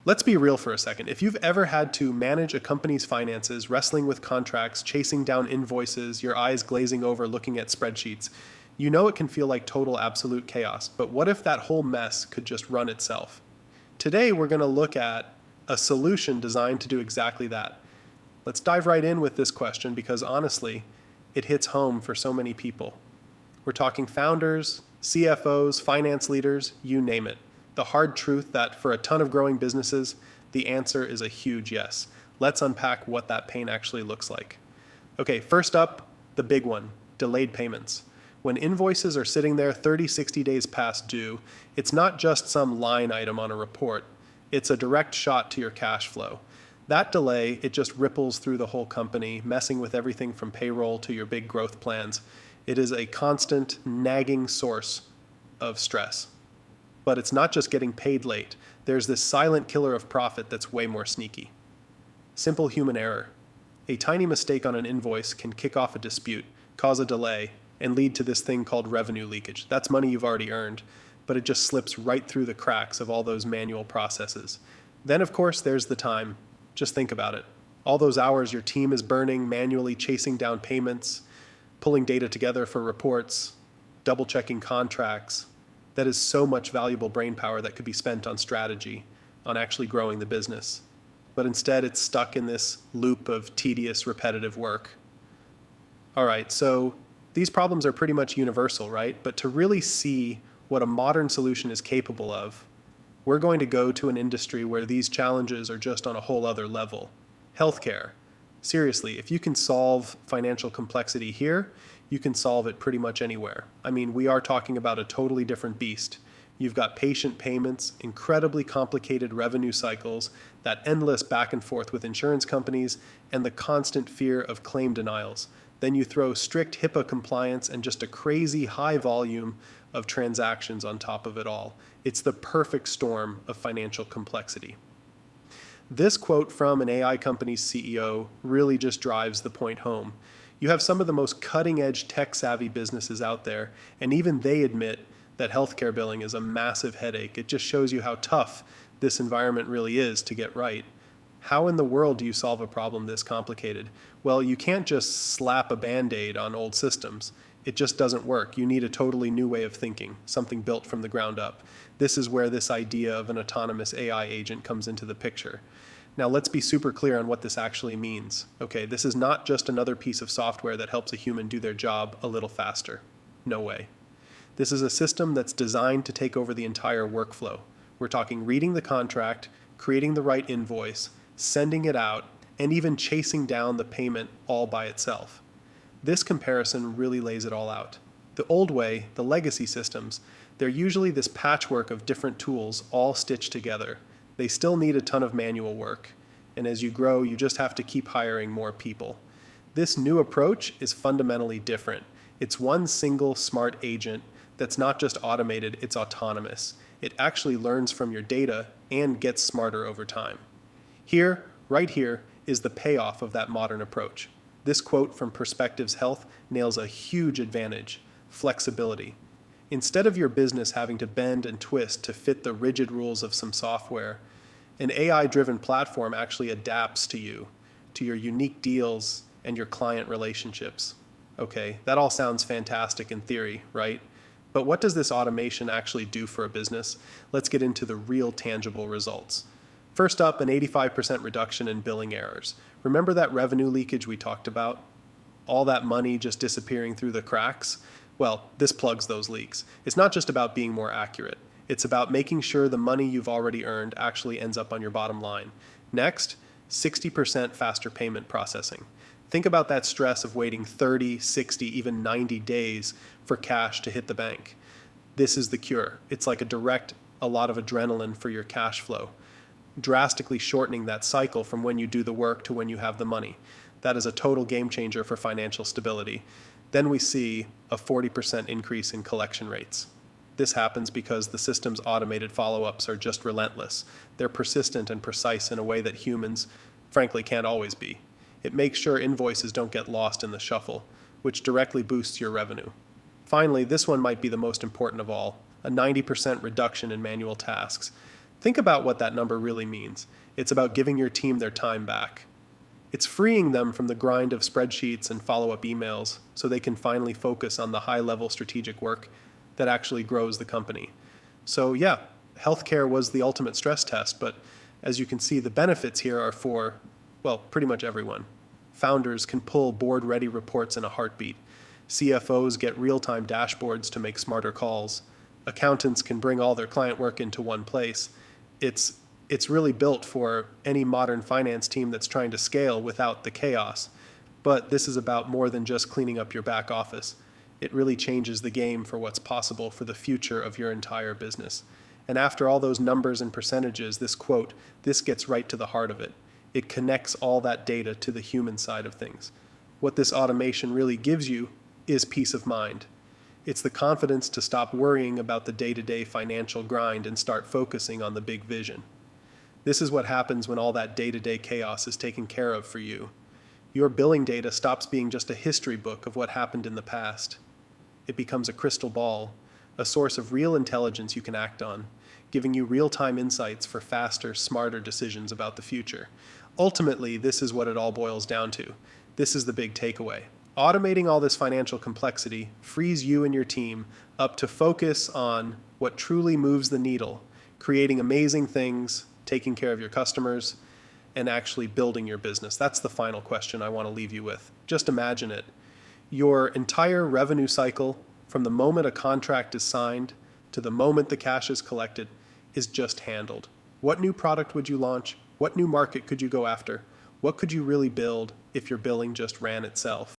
Let's be real for a second. If you've ever had to manage a company's finances, wrestling with contracts, chasing down invoices, your eyes glazing over looking at spreadsheets, you know it can feel like total absolute chaos. But what if that whole mess could just run itself? Today, we're going to look at a solution designed to do exactly that. Let's dive right in with this question because honestly, it hits home for so many people. We're talking founders, CFOs, finance leaders, you name it. The hard truth that for a ton of growing businesses, the answer is a huge yes. Let's unpack what that pain actually looks like. Okay, first up, the big one, delayed payments. When invoices are sitting there 30, 60 days past due, it's not just some line item on a report. It's a direct shot to your cash flow. That delay, it just ripples through the whole company, messing with everything from payroll to your big growth plans. It is a constant, nagging source of stress. But it's not just getting paid late. There's this silent killer of profit that's way more sneaky. Simple human error. A tiny mistake on an invoice can kick off a dispute, cause a delay, and lead to this thing called revenue leakage. That's money you've already earned, but it just slips right through the cracks of all those manual processes. Then, of course, there's the time. Just think about it. All those hours your team is burning, manually chasing down payments, pulling data together for reports, double-checking contracts. That is so much valuable brain power that could be spent on strategy, on actually growing the business. But instead, it's stuck in this loop of tedious, repetitive work. All right, so these problems are pretty much universal, right? But to really see what a modern solution is capable of, we're going to go to an industry where these challenges are just on a whole other level. Healthcare. Seriously, if you can solve financial complexity here, you can solve it pretty much anywhere. I mean, we are talking about a totally different beast. You've got patient payments, incredibly complicated revenue cycles, that endless back and forth with insurance companies, and the constant fear of claim denials. Then you throw strict HIPAA compliance and just a crazy high volume of transactions on top of it all. It's the perfect storm of financial complexity. This quote from an AI company's CEO really just drives the point home. You have some of the most cutting-edge tech-savvy businesses out there, and even they admit that healthcare billing is a massive headache. It just shows you how tough this environment really is to get right. How in the world do you solve a problem this complicated? Well, you can't just slap a Band-Aid on old systems. It just doesn't work. You need a totally new way of thinking, something built from the ground up. This is where this idea of an autonomous AI agent comes into the picture. Now let's be super clear on what this actually means. Okay, this is not just another piece of software that helps a human do their job a little faster. No way. This is a system that's designed to take over the entire workflow. We're talking reading the contract, creating the right invoice, sending it out, and even chasing down the payment all by itself. This comparison really lays it all out. The old way, the legacy systems, they're usually this patchwork of different tools all stitched together. They still need a ton of manual work, and as you grow, you just have to keep hiring more people. This new approach is fundamentally different. It's one single smart agent that's not just automated, it's autonomous. It actually learns from your data and gets smarter over time. Here, right here, is the payoff of that modern approach. This quote from Perspectives Health nails a huge advantage: flexibility. Instead of your business having to bend and twist to fit the rigid rules of some software, an AI-driven platform actually adapts to you, to your unique deals and your client relationships. Okay, that all sounds fantastic in theory, right? But what does this automation actually do for a business? Let's get into the real tangible results. First up, an 85% reduction in billing errors. Remember that revenue leakage we talked about? All that money just disappearing through the cracks? Well, this plugs those leaks. It's not just about being more accurate. It's about making sure the money you've already earned actually ends up on your bottom line. Next, 60% faster payment processing. Think about that stress of waiting 30, 60, even 90 days for cash to hit the bank. This is the cure. It's like a lot of adrenaline for your cash flow, drastically shortening that cycle from when you do the work to when you have the money. That is a total game changer for financial stability. Then we see a 40% increase in collection rates. This happens because the system's automated follow-ups are just relentless. They're persistent and precise in a way that humans, frankly, can't always be. It makes sure invoices don't get lost in the shuffle, which directly boosts your revenue. Finally, this one might be the most important of all, a 90% reduction in manual tasks. Think about what that number really means. It's about giving your team their time back. It's freeing them from the grind of spreadsheets and follow-up emails so they can finally focus on the high-level strategic work that actually grows the company. So yeah, healthcare was the ultimate stress test, but as you can see, the benefits here are for, well, pretty much everyone. Founders can pull board-ready reports in a heartbeat. CFOs get real-time dashboards to make smarter calls. Accountants can bring all their client work into one place. It's really built for any modern finance team that's trying to scale without the chaos. But this is about more than just cleaning up your back office. It really changes the game for what's possible for the future of your entire business. And after all those numbers and percentages, this quote, this gets right to the heart of it. It connects all that data to the human side of things. What this automation really gives you is peace of mind. It's the confidence to stop worrying about the day-to-day financial grind and start focusing on the big vision. This is what happens when all that day-to-day chaos is taken care of for you. Your billing data stops being just a history book of what happened in the past. It becomes a crystal ball, a source of real intelligence you can act on, giving you real-time insights for faster, smarter decisions about the future. Ultimately, this is what it all boils down to. This is the big takeaway. Automating all this financial complexity frees you and your team up to focus on what truly moves the needle, creating amazing things, taking care of your customers, and actually building your business. That's the final question I want to leave you with. Just imagine it. Your entire revenue cycle, from the moment a contract is signed to the moment the cash is collected, is just handled. What new product would you launch? What new market could you go after? What could you really build if your billing just ran itself?